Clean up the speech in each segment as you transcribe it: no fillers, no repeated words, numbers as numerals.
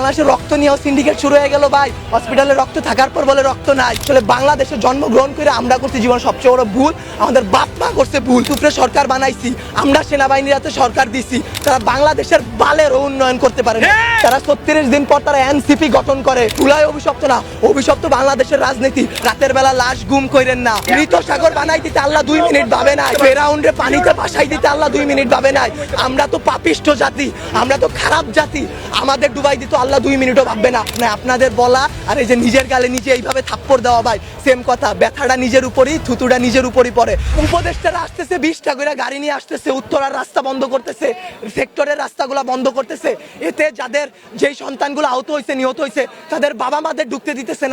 বাংলাদেশে রক্ত নিয়েও সিন্ডিকেট শুরু হয়ে গেল ভাই। হসপিটালে রক্ত থাকার পর বলে রক্ত নাই। আসলে বাংলাদেশে জন্মগ্রহণ করে আমরা করছি জীবন সবচেয়ে বড় ভুল, আমাদের বাপ মা করছে ভুল। সুপ্রে সরকার বানাইছি আমরা, সেনাবাহিনীর হাতে সরকার দিছি, তারা বাংলাদেশের বালের উন্নয়ন করতে পারে না। তারা 36 দিন পর তারা এনসিপি গঠন করে। চুলাই অভিশপ্ত না, অভিশপ্ত বাংলাদেশের রাজনীতি। রাতের বেলা লাশ গুম কইরেন না। মৃত সাগর বানাই দিতে আল্লাহ 2 মিনিট ভাবে নাই। ফেরাউন্ডে পানিতে ভাসাই দিতে আল্লাহ 2 মিনিট ভাবে নাই। আমরা তো পাপিষ্ঠ জাতি, আমরা তো খারাপ জাতি, আমাদের ডুবাই দিত আল্লাহ 2 মিনিটও ভাববে না। আপনাদের বলা আর এই যে নিজের গালে নিজে এইভাবে থাপ্পড় দেওয়া ভাই সেম কথা। ব্যথাটা নিজের উপরই, থুতুটা নিজের উপরই পড়ে। উপদেষ্টারা আসতেছে 20টা করে গাড়ি নিয়ে আসতেছে, উত্তরার রাস্তা বন্ধ করতেছে, সেক্টরের রাস্তাগুলো বন্ধ করতেছে। এতে যাদের যেই সন্তানগুলো আহত হয়েছে, নিহত হয়েছে, তাদের বাবা মাদের ঢুকতে দিতেছেন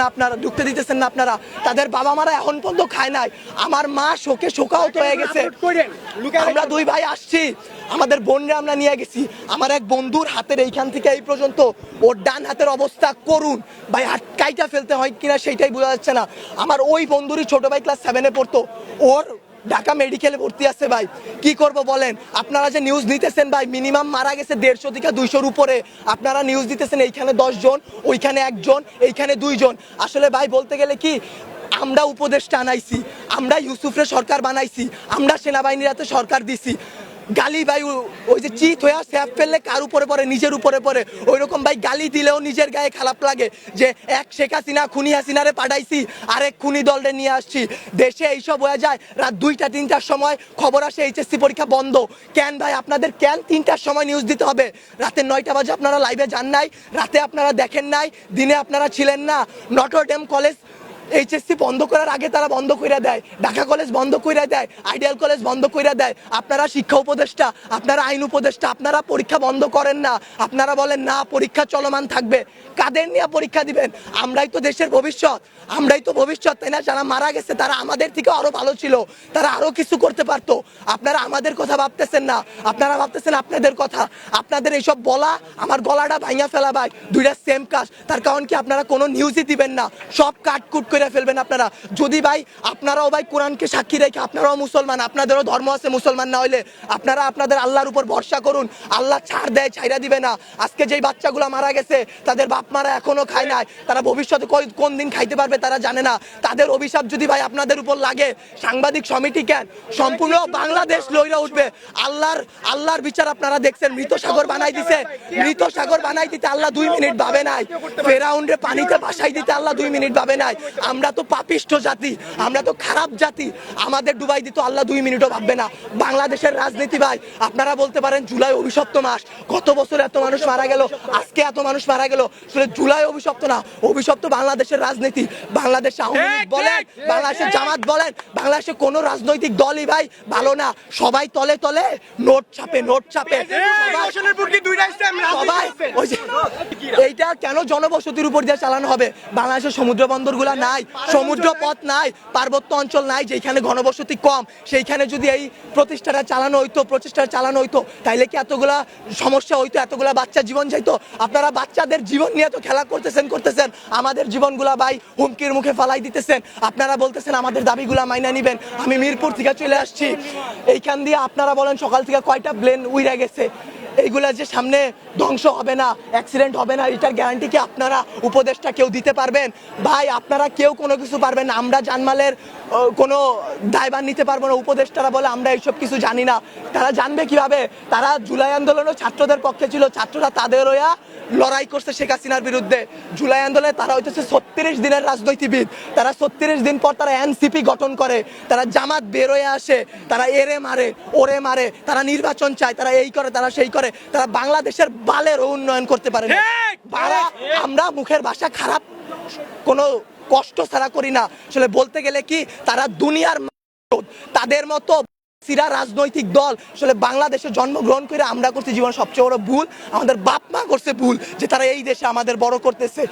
না আপনারা। তাদের বাবা মারা এখন পর্যন্ত খায় নাই। আমার মা শোকে শোকাহত হয়ে গেছে। আমরা 2 ভাই আসছি, আমাদের বোনরা আমরা নিয়ে গেছি। আমার এক বন্ধুর হাতের এইখান থেকে এই পর্যন্ত ওর ডান হাতের অবস্থা করুন ভাই, হাত কাইটা ফেলতে হয় কিনা সেইটাই বোঝা যাচ্ছে না। আমার ওই বন্ধুরই ছোট ভাই ক্লাস 7-এ পড়তো, ওর ঢাকা মেডিকেলে ভর্তি আছে ভাই। কি করব বলেন? আপনারা যে নিউজ নিতেছেন ভাই, মিনিমাম মারা গেছে 150 থেকে 200-র উপরে। আপনারা নিউজ দিতেছেন এইখানে 10 জন, ওইখানে 1 জন, এইখানে 2 জন। আসলে ভাই বলতে গেলে কি, আমরা উপদেষ্টা আনাইছি, আমরা ইউসুফরে সরকার বানাইছি, আমরা সেনাবাহিনীর হাতে সরকার দিছি। গালি ভাই ওই যে চিত হয়ে স্যাপ ফেললে কার উপরে পড়ে? নিজের উপরে পড়ে। ওই রকম ভাই গালি দিলেও নিজের গায়ে খারাপ লাগে যে এক শেখ হাসিনা খুনি হাসিনারে পাঠাইছি, আরেক খুনি দলরে নিয়ে আসছি। দেশে এইসব হয়ে যায় রাত 2টা-3টার সময় খবর আসে এইচএসসি পরীক্ষা বন্ধ। কেন ভাই আপনাদের কেন 3টার সময় নিউজ দিতে হবে? রাতে 9টা বাজে আপনারা লাইভে যান নাই, রাতে আপনারা দেখেন নাই, দিনে আপনারা ছিলেন না। নটর ডেম কলেজ এইচএসসি বন্ধ করার আগে তারা বন্ধ করে দেয়, ঢাকা কলেজ বন্ধ করে দেয়, আইডিয়াল কলেজ বন্ধ করে দেয়। আপনারা শিক্ষা উপদেষ্টা, আপনারা আইন উপদেষ্টা, আপনারা পরীক্ষা বন্ধ করেন না। আপনারা বলেন না পরীক্ষা চলমান থাকবে। কাদের নিয়ে পরীক্ষা দিবেন? আমরাই তো দেশের ভবিষ্যৎ, আমরাই তো ভবিষ্যৎ, তাই না? যারা মারা গেছে তারা আমাদের থেকে আরো ভালো ছিল, তারা আরো কিছু করতে পারতো। আপনারা আমাদের কথা ভাবতেছেন না, আপনারা ভাবতেছেন আপনাদের কথা। আপনাদের এইসব বলা আমার গলাটা ভাঙা ফেলা ভাই, 2টা সেম কাজ। তার কারণ কি, আপনারা কোনো নিউজই দিবেন না, সব কাটকুট করে ফেলবেন আপনারা। যদি ভাই আপনারাও ভাই কোরআনকে সাক্ষী রেখে, আপনারাও মুসলমান, আপনাদেরও ধর্ম আছে, মুসলমান না হইলে আপনারা আপনাদের আল্লাহর উপর ভরসা করুন। আল্লাহ ছাড় দেয়, ছাইরা দিবে না। আজকে যেই বাচ্চাগুলো মারা গেছে তাদের বাপ মারা এখনো খায় নাই, তারা ভবিষ্যতে কোন দিন খাইতে পারবে তারা জানে না। তাদের অভিশাপ যদি ভাই আপনাদের উপর লাগে, সাংবাদিক সমিতি কেন, সম্পূর্ণ বাংলাদেশ লইরা উঠবে। আল্লাহর বিচার আপনারা দেখছেন। মৃত সাগর বানাই দিতে আল্লাহ 2 মিনিট ভাবে নাই। ফেরাউন্ডে পানিতে ভাসাই দিতে আল্লাহ 2 মিনিট ভাবে নাই। আমরা তো পাপিষ্ঠ জাতি, আমরা তো খারাপ জাতি, আমাদের ডুবাই দিত আল্লাহ 2 মিনিটও ভাববে না। বাংলাদেশের রাজনীতি ভাই, আপনারা বলতে পারেন জুলাই অভিশপ্ত মাস, গত বছর এত মানুষ মারা গেল, আজকে এত মানুষ মারা গেল। আসলে জুলাই অভিশপ্ত না, অভিশপ্ত বাংলাদেশের রাজনীতি। বাংলাদেশ আওয়ামী লীগ বলেন, বাংলাদেশের জামাত বলেন, বাংলাদেশে কোনো রাজনৈতিক দলই ভাই ভালো না। সবাই তলে তলে নোট ছাপে। সবাই এইটা কেন জনবসতির উপর দিয়ে চালানো হবে? বাংলাদেশের সমুদ্র বন্দর গুলা নাই, সমুদ্র পথ নাই, পার্বত্য অঞ্চল নাই যেখানে ঘনবসতি কম, সেইখানে যদি এই প্রচেষ্টাটা চালানো হইতো তাইলে কি এতগুলা সমস্যা হইতো, এতগুলা বাচ্চা জীবন যাইতো? আপনারা বাচ্চাদের জীবন নিয়ে তো খেলা করতেছেন, আমাদের জীবনগুলা ভাই হুমকির মুখে ফালাই দিতেছেন। আপনারা বলতেছেন আমাদের দাবিগুলা মাইনা নিবেন। আমি মিরপুর থেকে চলে আসছি, এইখান দিয়ে আপনারা বলেন সকাল থেকে কয়টা প্লেন উইরা গেছে। এইগুলা যে সামনে ধ্বংস হবে না, অ্যাক্সিডেন্ট হবে না, এটার গ্যারান্টি কি আপনারা উপদেষ্টা কেউ দিতে পারবেন? ভাই আপনারা কেউ কোনো কিছু পারবেন না। আমরা জানমালের কোনো দায়ভার নিতে পারবো না। উপদেষ্টারা বলে আমরা এইসব কিছু জানি না। তারা জানবে কিভাবে? তারা জুলাই আন্দোলনও ছাত্রদের পক্ষে ছিল, ছাত্ররা তাদের হইয়া লড়াই করছে শেখ হাসিনার বিরুদ্ধে। জুলাই আন্দোলনে তারা হইতেছে 36 দিনের রাজনীতিবিদ। তারা 36 দিন পর তারা এনসিপি গঠন করে, তারা জামাত বের হয়ে আসে, তারা এরে মারে, ওরে মারে, তারা নির্বাচন চায়, তারা এই করে, তারা সেই করে, তারা বাংলাদেশের বালের উন্নয়ন করতে পারে না। আমরা মুখের ভাষা খারাপ কোনো কষ্ট ছাড়া করি না। আসলে বলতে গেলে কি, তারা দুনিয়ার তাদের মতো সিরা রাজনৈতিক দল আসলে বাংলাদেশে জন্মগ্রহণ করে আমরা করছি জীবন সবচেয়ে বড় ভুল, আমাদের বাপ মা করছে ভুল যে তারা এই দেশে আমাদের বড় করতেছে।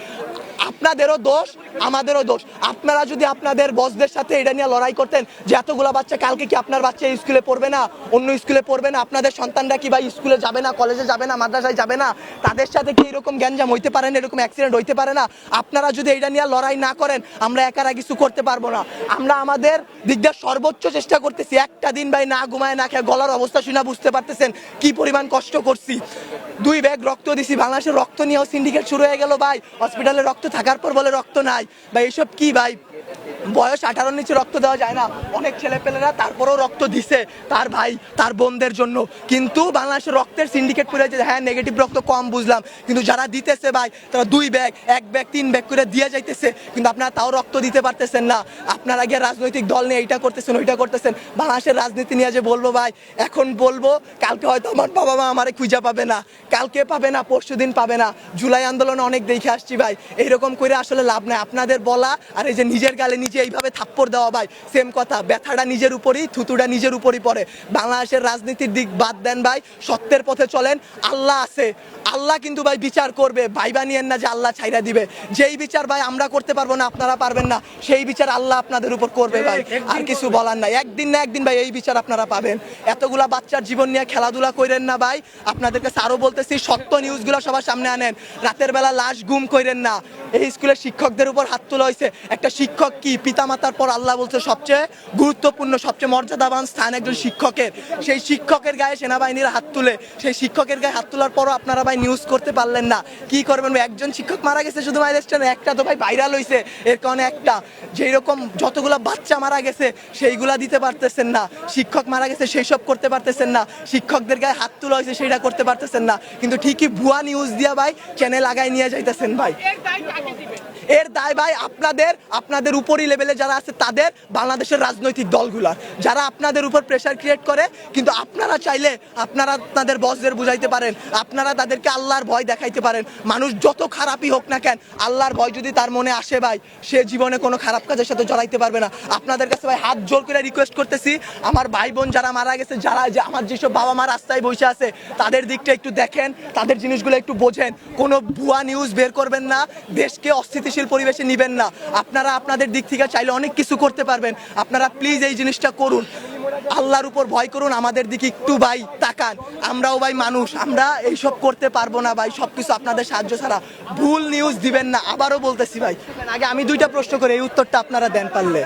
আপনাদেরও দোষ আমাদেরও দোষ। আপনারা যদি আপনাদের বসদের সাথে এটা নিয়ে লড়াই করতেন যে এতগুলো বাচ্চা কালকে কি আপনার বাচ্চা স্কুলে পড়বে না, অন্য স্কুলে পড়বে না, আপনাদের সন্তানরা কি ভাই স্কুলে যাবে না, কলেজে যাবে না, মাদ্রাসায় যাবে না, তাদের সাথে কি এরকম গ্যাঞ্জাম হইতে পারে না, এরকম অ্যাক্সিডেন্ট হইতে পারে না? আপনারা যদি এটা নিয়ে লড়াই না করেন আমরা একারা কিছু করতে পারবো না। আমরা আমাদের দিক দিয়ে সর্বোচ্চ চেষ্টা করতেছি। একটা দিন ভাই না ঘুমায় না খেয়ে, গলার অবস্থা শুনে বুঝতে পারতেছেন কি পরিমাণ কষ্ট করছি। 2 ব্যাগ রক্ত দিছি। বাংলাদেশের রক্ত নিয়েও সিন্ডিকেট শুরু হয়ে গেল ভাই। হসপিটালে রক্ত থাকার পর বলে রক্ত নাই। ভাই এসব কি ভাই? বয়স 18 নিচে রক্ত দেওয়া যায় না। অনেক ছেলেপেলেরা তারপরেও রক্ত দিছে তার ভাই তার বোনদের জন্য। কিন্তু বাংলাদেশের রক্তের সিন্ডিকেট করে যে হ্যাঁ নেগেটিভ রক্ত কম বুঝলাম, কিন্তু যারা দিতেছে ভাই তারা 2 ব্যাগ 1 ব্যাগ 3 ব্যাগ করে দিয়ে যাইতেছে, কিন্তু আপনারা তাও রক্ত দিতে পারতেছেন না। আপনারা গিয়ে রাজনৈতিক দল নিয়ে এইটা করতেছেন ওইটা করতেছেন। বাংলাদেশের রাজনীতি নিয়ে যে বলবো ভাই, এখন বলবো কালকে হয়তো আমার বাবা মা আমারে খুঁজা পাবে না, কালকে পাবে না, পরশুদিন পাবে না। জুলাই আন্দোলনে অনেক দেখে আসছি ভাই, এইরকম করে আসলে লাভ নাই। আপনাদের বলা আর এই যে নিজের গালে নিজে এইভাবে থাপ্পড় দেওয়া ভাই সেম কথা। ব্যথাটা নিজের উপরই, থুতুটা নিজের উপরই পড়ে। বাংলাদেশের রাজনীতির দিক বাদ দেন ভাই, সত্যের পথে চলেন। আল্লাহ আছে, আল্লাহ কিন্তু ভাই বিচার করবে। ভাইবা নিয়েন না যে আল্লাহ ছাইরা দিবে। যেই বিচার ভাই আমরা করতে পারবো না, আপনারা পারবেন না, সেই বিচার আল্লাহ আপনাদের উপর করবে ভাই। আর কিছু বলার নাই। একদিন না একদিন ভাই এই বিচার আপনারা পাবেন। এতগুলা বাচ্চার জীবন নিয়ে খেলাধুলা করেন না ভাই। আপনাদেরকে আরো বলতেছি, সত্য নিউজগুলো সবার সামনে আনেন। রাতের বেলা লাশ গুম করেন না। এই স্কুলের শিক্ষকদের উপর হাত তোলা হয়েছে। একটা শিক্ষক কি পিতামাতার পর আল্লাহ বলছে সবচেয়ে গুরুত্বপূর্ণ, সবচেয়ে মর্যাদাবান স্থান একজন শিক্ষকের। সেই শিক্ষকের গায়ে সেনাবাহিনীর হাত তুলে, সেই শিক্ষকের গায়ে হাত তোলার পরও আপনারা ভাই নিউজ করতে পারলেন না। কি করবেন? একজন শিক্ষক মারা গেছে শুধু মাইলস্টোনে, একটা তো ভাই ভাইরাল হয়েছে এর কারণে একটা। যেই রকম যতগুলো বাচ্চা মারা গেছে সেইগুলা দিতে পারতেছেন না। শিক্ষক মারা গেছে সেই সব করতে পারতেছেন না। শিক্ষকদের গায়ে হাত তোলা হয়েছে সেইটা করতে পারতেছেন না। কিন্তু ঠিকই ভুয়া নিউজ দিয়া ভাই চ্যানেল আগায় নিয়ে যাইতেছেন ভাই। এর দায় ভাই আপনাদের উপরই লেভেলে যারা আছে তাদের, বাংলাদেশের রাজনৈতিক দলগুলার, যারা আপনাদের উপর প্রেসার ক্রিয়েট করে। কিন্তু আপনারা চাইলে আপনারা তাদের বসদের বুঝাইতে পারেন, আপনারা তাদেরকে আল্লাহর ভয় দেখাইতে পারেন। মানুষ যত খারাপই হোক না কেন, আল্লাহর ভয় যদি তার মনে আসে ভাই, সে জীবনে কোনো খারাপ কাজের সাথে জড়াইতে পারবে না। আপনাদের কাছে ভাই হাত জোর করে রিকোয়েস্ট করতেছি, আমার ভাই বোন যারা মারা গেছে, যারা যে আমার যেসব বাবা মা রাস্তায় বসে আছে, তাদের দিকটা একটু দেখেন, তাদের জিনিসগুলো একটু বোঝেন। কোনো ভুয়া নিউজ বের করবেন না, দেশকে অস্থিতিশীল পরিবেশে নিবেন না। আপনারা আপনাদের দিক থেকে চাইলে অনেক কিছু করতে পারবেন। আপনারা প্লিজ এই জিনিসটা করুন, আল্লাহর উপর ভয় করুন, আমাদের দিকে একটু ভাই তাকান। আমরাও ভাই মানুষ, আমরা এইসব করতে পারবো না ভাই, সবকিছু আপনাদের সাহায্য ছাড়া। ভুল নিউজ দিবেন না, আবারও বলতেছি ভাই। আগে আমি 2টা প্রশ্ন করে এই উত্তরটা আপনারা দেন পারলে।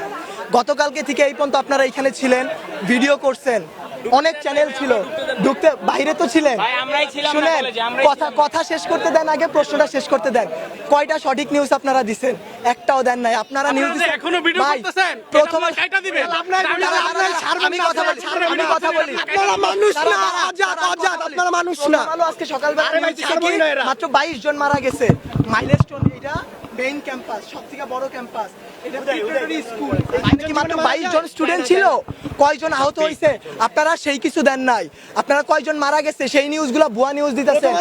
গতকালকে থেকে এই পর্যন্ত আপনারা এখানে ছিলেন, ভিডিও করছেন, অনেক চ্যানেল ছিল, ঢুকতে বাইরে তো ছিলেন। শুনেন, কথা শেষ করতে দেন, আগে প্রশ্নটা শেষ করতে দেন। কয়টা সঠিক নিউজ আপনারা দিছেন? একটাও দেন নাই। আপনারা নিউজ এখনো ভিডিও করতেছেন, প্রথমে কাইটা দিবেন। আমি কথা বলি, আপনারা মানুষ না, আজাদ, আপনারা মানুষ না। আজকে সকালবেলা মাত্র 22 জন মারা গেছে। মাইলস্টোন এটা মেইন ক্যাম্পাস, সবথেকে বড় ক্যাম্পাস। এটা প্রিপারেটরি স্কুল। এখানে কি মাত্র 22 জন স্টুডেন্ট ছিল? কয়জন আহত হয়েছে? আপনারা সেই কিছু দেন নাই। আপনারা কয়জন মারা গেছে সেই নিউজগুলো ভুয়া নিউজ দিতেছেন।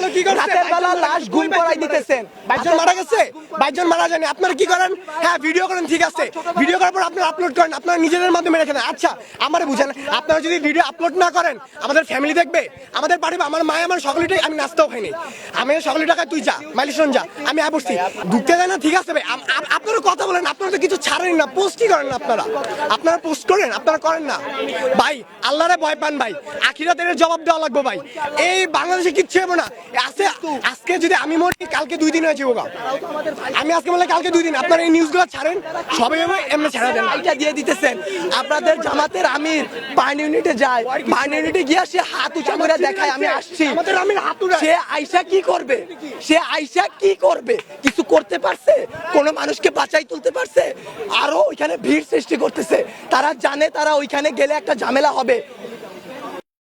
রাতের বেলা লাশ গুম করাই দিতেছেন। 22 জন মারা গেছে, 22 জন মারা যায়নি। আপনারা কি করেন? হ্যাঁ, ভিডিও করেন, ঠিক আছে, ভিডিও করার পর আপনারা আপলোড করেন, আপনারা নিজেদের মাধ্যমে রেখে দেন। আচ্ছা, আমারে বুঝেন, আপনারা যদি ভিডিও আপলোড না করেন আমাদের ফ্যামিলি দেখবে, আমাদের বাড়ি, আমার মা, আমার সকলেটাই, আমি নাস্তাও খাইনি, আমি সকলে টাকায় তুই যা মাইলস্টোন যা, আমি বসছি, ঢুকতে দেয় না, ঠিক আছে ভাই। আপনারা কথা বলেন, আপনারা তো কিছু ছাড়েন না, পোস্টই করেন না। আপনারা পোস্ট করেন, আপনারা করেন না ভাই। আল্লাহরে ভয় পান ভাই, আখিরাতের জবাব দেওয়া লাগবে ভাই। এই বাংলাদেশে কিচ্ছু হবে না। আজকে যদি আমি মরি, কালকে 2 দিন হয়েছে বোকা, আমি আজকে বললে কালকে 2 দিন। আপনারা এই নিউজগুলো ছাড়েন, সবাই এমনি ছাড়া দেন। এটা দিয়ে দিতেছেন। আপনাদের জামাতের আমির বার্ন ইউনিটে যায়, বার্ন ইউনিটে গিয়ে সে হাত উঁচা করে দেখায় আমি আসছি। আমাদের আমির হাত উঠায়। সে আইসা কি করবে? সে আইসা কি করবে? কিছু করতে পারছে? কোন মানুষকে বাঁচাই তুলতে পারছে? আরো ওইখানে ভিড় সৃষ্টি করতেছে। তারা জানে তারা ওইখানে গেলে একটা ঝামেলা হবে।